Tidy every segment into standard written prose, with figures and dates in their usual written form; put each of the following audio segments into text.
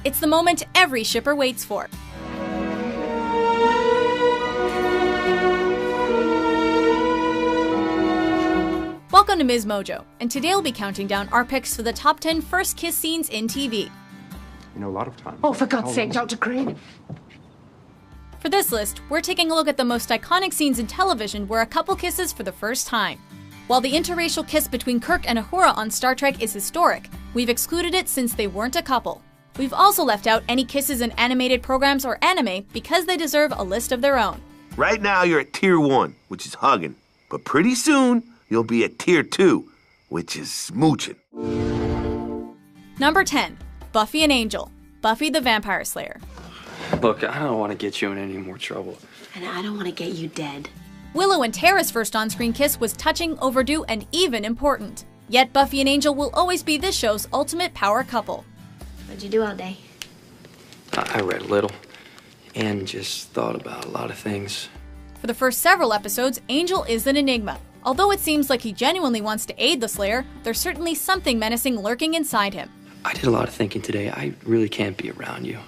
It's the moment every shipper waits for. Welcome to Ms. Mojo, and today we'll be counting down our picks for the top 10 first kiss scenes in TV. You know, a lot of times. Oh, for God's sake, Dr. Crane. For this list, we're taking a look at the most iconic scenes in television where a couple kisses for the first time. While the interracial kiss between Kirk and Uhura on Star Trek is historic, we've excluded it since they weren't a couple. We've also left out any kisses in animated programs or anime because they deserve a list of their own. Right now you're at tier 1, which is hugging. But pretty soon, you'll be at tier 2, which is smooching. Number 10. Buffy and Angel. Buffy the Vampire Slayer. Look, I don't want to get you in any more trouble. And I don't want to get you dead. Willow and Tara's first on-screen kiss was touching, overdue, and even important. Yet Buffy and Angel will always be this show's ultimate power couple. What'd you do all day? I read a little and just thought about a lot of things. For the first several episodes, Angel is an enigma. Although it seems like he genuinely wants to aid the Slayer, there's certainly something menacing lurking inside him. I did a lot of thinking today. I really can't be around you.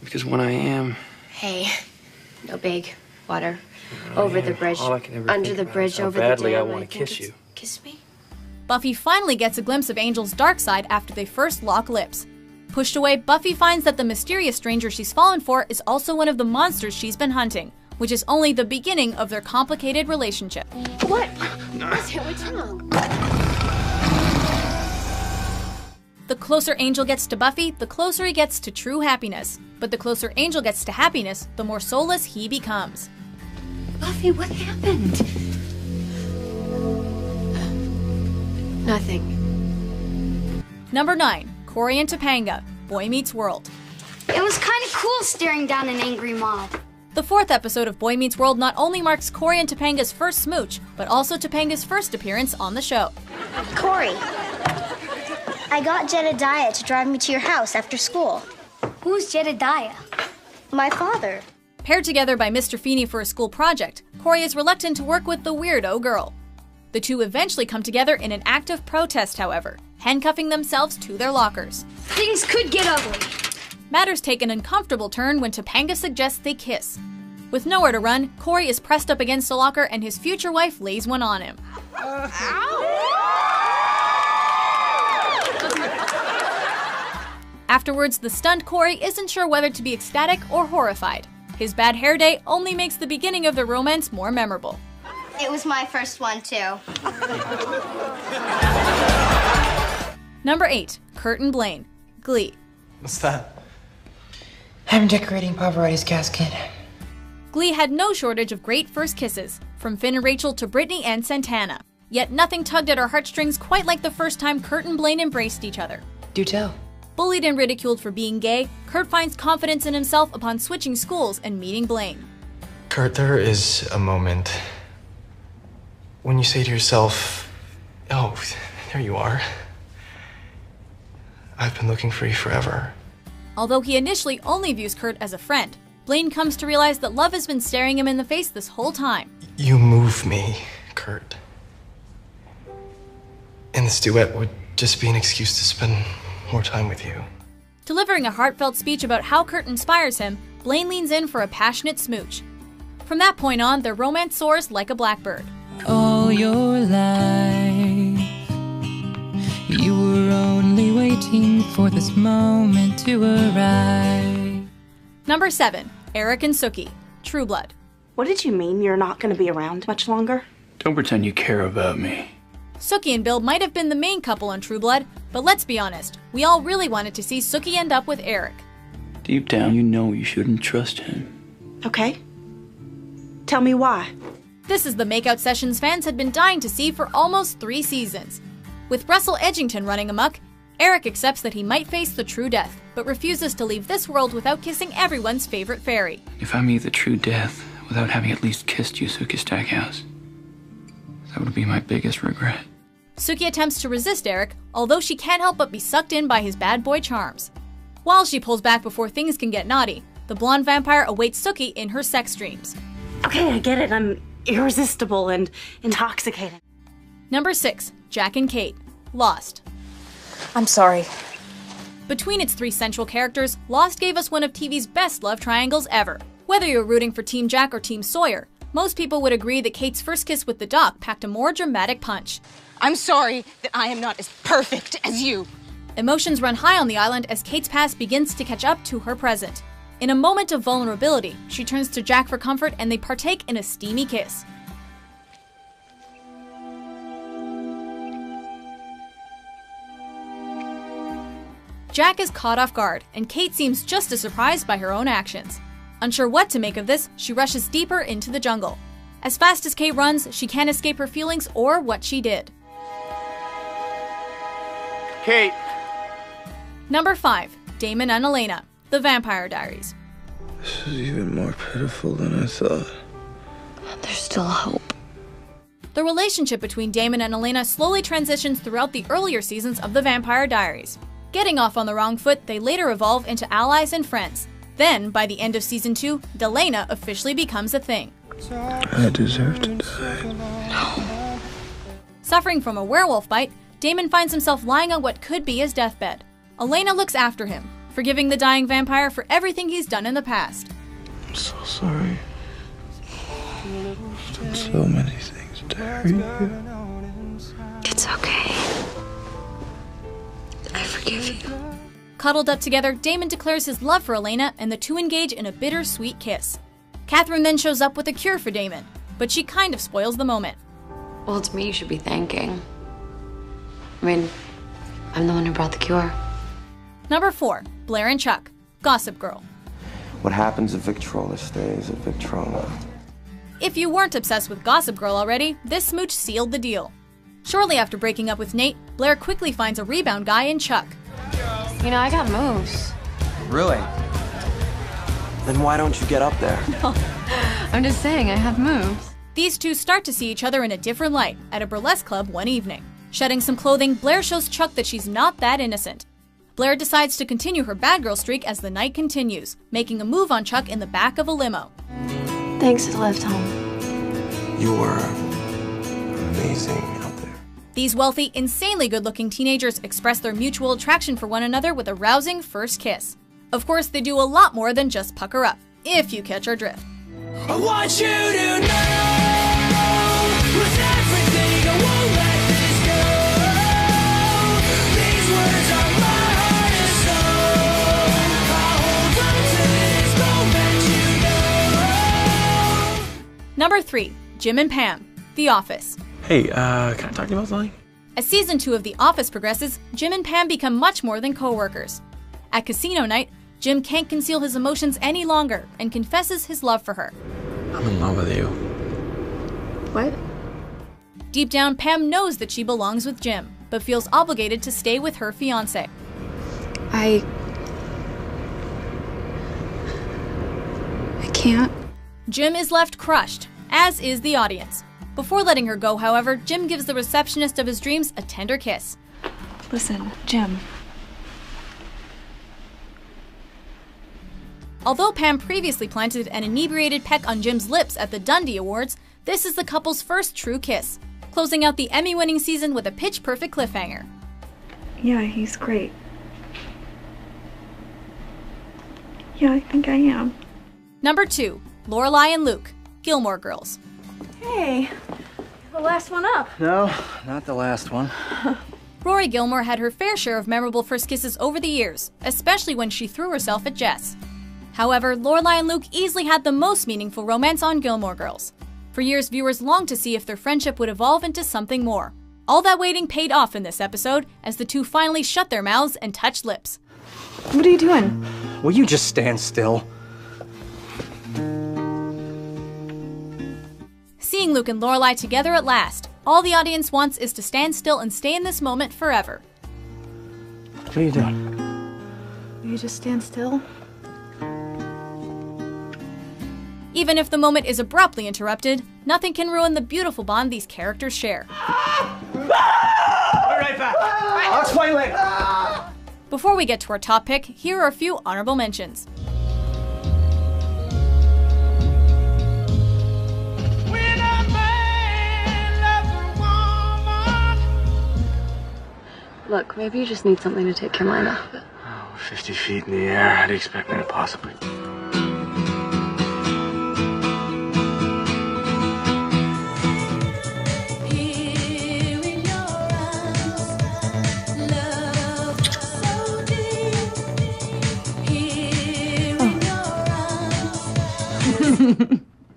Because when I am... Hey, no big water. Over the bridge, under the bridge, over the dam. Badly I want to kiss you. Kiss me? Buffy finally gets a glimpse of Angel's dark side after they first lock lips. Pushed away, Buffy finds that the mysterious stranger she's fallen for is also one of the monsters she's been hunting, which is only the beginning of their complicated relationship. What? What's wrong? The closer Angel gets to Buffy, the closer he gets to true happiness. But the closer Angel gets to happiness, the more soulless he becomes. Buffy, what happened? Nothing. Number 9. Cory and Topanga. Boy Meets World. It was kind of cool staring down an angry mob. The 4th episode of Boy Meets World not only marks Cory and Topanga's first smooch, but also Topanga's first appearance on the show. Cory, I got Jedediah to drive me to your house after school. Who's Jedediah? My father. Paired together by Mr. Feeney for a school project, Cory is reluctant to work with the weirdo girl. The two eventually come together in an act of protest, however, handcuffing themselves to their lockers. Things could get ugly. Matters take an uncomfortable turn when Topanga suggests they kiss. With nowhere to run, Cory is pressed up against a locker and his future wife lays one on him. Afterwards, the stunned Cory isn't sure whether to be ecstatic or horrified. His bad hair day only makes the beginning of their romance more memorable. It was my first one, too. Number 8. Kurt and Blaine. Glee. What's that? I'm decorating Pavarotti's casket. Glee had no shortage of great first kisses, from Finn and Rachel to Brittany and Santana. Yet nothing tugged at our heartstrings quite like the first time Kurt and Blaine embraced each other. Do tell. Bullied and ridiculed for being gay, Kurt finds confidence in himself upon switching schools and meeting Blaine. Kurt, there is a moment when you say to yourself, oh, there you are. I've been looking for you forever. Although he initially only views Kurt as a friend, Blaine comes to realize that love has been staring him in the face this whole time. You move me, Kurt. And this duet would just be an excuse to spend more time with you. Delivering a heartfelt speech about how Kurt inspires him, Blaine leans in for a passionate smooch. From that point on, their romance soars like a blackbird. All your life, you were only waiting for this moment to arrive. Number 7. Eric and Sookie. True Blood. What did you mean you're not going to be around much longer? Don't pretend you care about me. Sookie and Bill might have been the main couple on True Blood, but let's be honest, we all really wanted to see Sookie end up with Eric. Deep down, you know you shouldn't trust him. Okay. Tell me why. This is the makeout sessions fans had been dying to see for almost 3 seasons. With Russell Edgington running amok, Eric accepts that he might face the true death, but refuses to leave this world without kissing everyone's favorite fairy. If I meet the true death without having at least kissed Yusuke Stackhouse, that would be my biggest regret. Sookie attempts to resist Eric, although she can't help but be sucked in by his bad boy charms. While she pulls back before things can get naughty, the blonde vampire awaits Sookie in her sex dreams. Okay, I get it. I'm irresistible and Between its three central characters, Lost gave us one of TV's best love triangles ever. Whether you're rooting for Team Jack or Team Sawyer, most people would agree that Kate's first kiss with the doc packed a more dramatic punch. I'm sorry that I am not as perfect as you. Emotions run high on the island as Kate's past begins to catch up to her present. In a moment of vulnerability, she turns to Jack for comfort and they partake in a steamy kiss. Jack is caught off guard, and Kate seems just as surprised by her own actions. Unsure what to make of this, she rushes deeper into the jungle. As fast as Kate runs, she can't escape her feelings or what she did. Kate! Number 5. Damon and Elena, The Vampire Diaries. This is even more pitiful than I thought. There's still hope. The relationship between Damon and Elena slowly transitions throughout the earlier seasons of The Vampire Diaries. Getting off on the wrong foot, they later evolve into allies and friends. Then, by the end of Season 2, Delena officially becomes a thing. I deserve to die. Suffering from a werewolf bite, Damon finds himself lying on what could be his deathbed. Elena looks after him, forgiving the dying vampire for everything he's done in the past. I'm so sorry. I've done so many things to hurt you. It's okay. I forgive you. Cuddled up together, Damon declares his love for Elena and the two engage in a bittersweet kiss. Catherine then shows up with a cure for Damon, but she kind of spoils the moment. Well, it's me you should be thanking. I mean, I'm the one who brought the cure. Number 4. Blair and Chuck, Gossip Girl. What happens if Victrola stays at Victrola? If you weren't obsessed with Gossip Girl already, this smooch sealed the deal. Shortly after breaking up with Nate, Blair quickly finds a rebound guy in Chuck. You know, I got moves. Really? Then why don't you get up there? I'm just saying, I have moves. These two start to see each other in a different light at a burlesque club one evening. Shedding some clothing, Blair shows Chuck that she's not that innocent. Blair decides to continue her bad girl streak as the night continues, making a move on Chuck in the back of a limo. Thanks for the lift home. You were amazing out there. These wealthy, insanely good-looking teenagers express their mutual attraction for one another with a rousing first kiss. Of course, they do a lot more than just pucker up, if you catch our drift. I want you to know with everything I won't let this go. These words are my heart and soul. I'll hold on to this moment, you know. Number 3. Jim and Pam, The Office. Hey, can I talk to you about something? As Season 2 of The Office progresses, Jim and Pam become much more than co-workers. At casino night, Jim can't conceal his emotions any longer and confesses his love for her. I'm in love with you. What? Deep down, Pam knows that she belongs with Jim, but feels obligated to stay with her fiancé. I can't. Jim is left crushed, as is the audience. Before letting her go, however, Jim gives the receptionist of his dreams a tender kiss. Listen, Jim. Although Pam previously planted an inebriated peck on Jim's lips at the Dundie Awards, this is the couple's first true kiss, closing out the Emmy-winning season with a pitch-perfect cliffhanger. Yeah, he's great. Yeah, I think I am. Number 2. Lorelai and Luke, Gilmore Girls. Hey, the last one up. No, not the last one. Rory Gilmore had her fair share of memorable first kisses over the years, especially when she threw herself at Jess. However, Lorelai and Luke easily had the most meaningful romance on Gilmore Girls. For years, viewers longed to see if their friendship would evolve into something more. All that waiting paid off in this episode, as the two finally shut their mouths and touched lips. What are you doing? Will you just stand still? Seeing Luke and Lorelai together at last, all the audience wants is to stand still and stay in this moment forever. What are you doing? Will you just stand still? Even if the moment is abruptly interrupted, nothing can ruin the beautiful bond these characters share. Be right back. I'll explain later. Before we get to our top pick, here are a few honorable mentions. Look, maybe you just need something to take your mind off of it. 50 feet in the air. How do you expect me to possibly?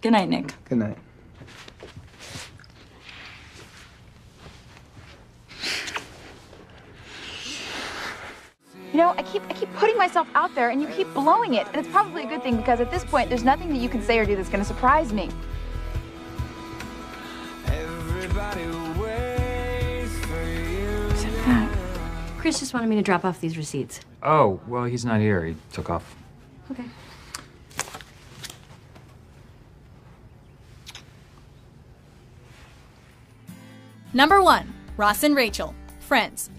Good night, Nick. Good night. You know, I keep putting myself out there and you keep blowing it. And it's probably a good thing because at this point, there's nothing that you can say or do that's going to surprise me. Chris just wanted me to drop off these receipts. Oh, well, he's not here. He took off. Okay. Number 1, Ross and Rachel, friends.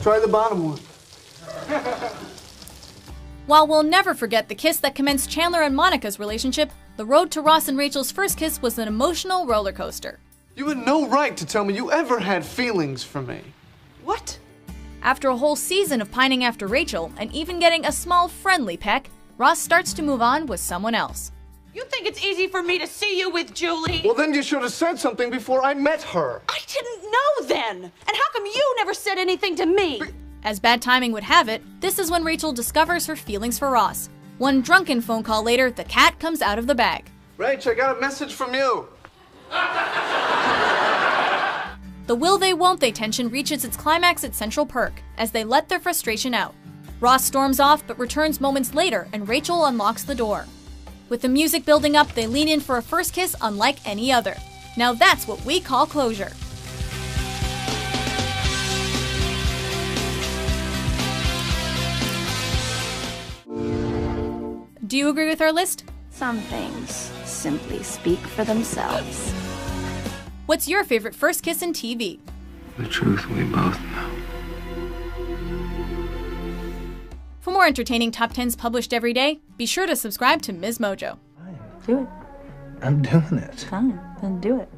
Try the bottom one. While we'll never forget the kiss that commenced Chandler and Monica's relationship, the road to Ross and Rachel's first kiss was an emotional roller coaster. You had no right to tell me you ever had feelings for me. What? After a whole season of pining after Rachel, and even getting a small friendly peck, Ross starts to move on with someone else. You think it's easy for me to see you with Julie? Well, then you should have said something before I met her. I didn't know then. And how come you never said anything to me? As bad timing would have it, this is when Rachel discovers her feelings for Ross. One drunken phone call later, the cat comes out of the bag. Rach, I got a message from you. The will they won't they tension reaches its climax at Central Perk as they let their frustration out. Ross storms off but returns moments later and Rachel unlocks the door. With the music building up, they lean in for a first kiss unlike any other. Now that's what we call closure. Do you agree with our list? Some things simply speak for themselves. What's your favorite first kiss in TV? The truth we both know. For more entertaining top 10s published every day, be sure to subscribe to Ms. Mojo. Do it. I'm doing it. Fine, then do it.